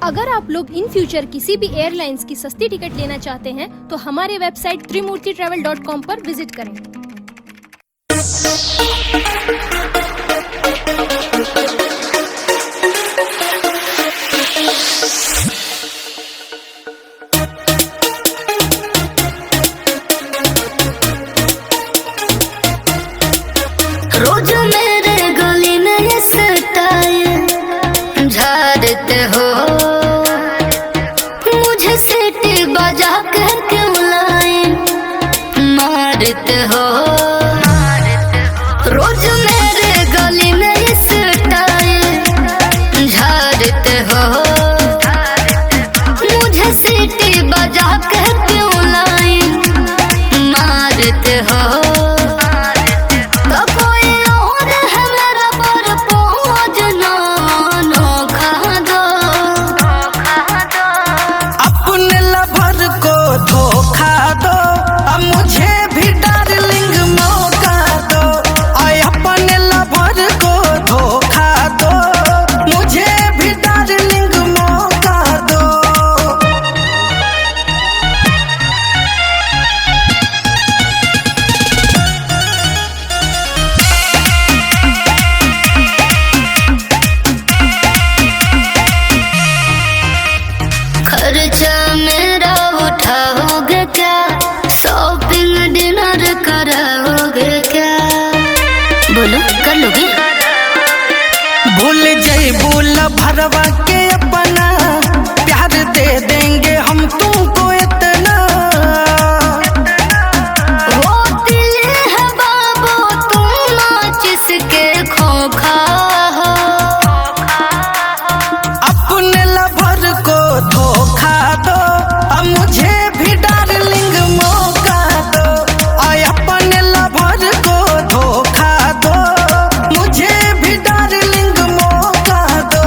अगर आप लोग इन फ्यूचर किसी भी एयरलाइंस की सस्ती टिकट लेना चाहते हैं तो हमारे वेबसाइट trimurtitravel.com पर विजिट करें। रोज मेरे गली में ये स्टाइल झाड़ते हो, मुझे सीटी बजा कर क्यों लाइन मारते हो। रोज मेरे गली में ये स्टाइल झाड़ते हो, मुझे सीटी बजा कर क्यों लाइन मारते हो। खर्चा मेरा उठाओगे क्या, शॉपिंग डिनर कराओगे क्या, बोलो कर लोगे। भूल जाई बोल भरवा के अपना प्यार दे देंगे हम तुमको इतना। वो दिल है बाबू तुम जिसके खोखा हो, अपने लवर को धोखा दो, अब मुझे भी डार्लिंग मौका दो। आय अपने लवर को धोखा दो, मुझे भी डार्लिंग मौका दो।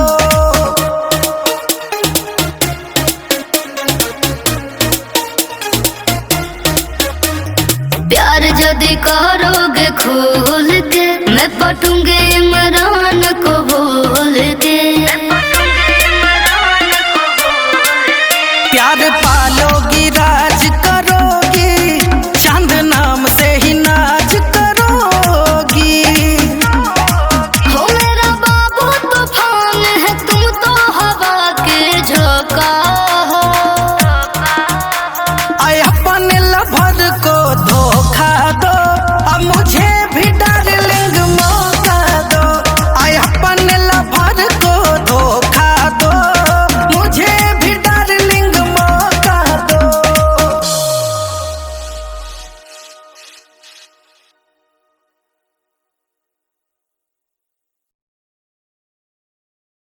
प्यार यदि करोगे खोल के मैं पटूंगे इमरान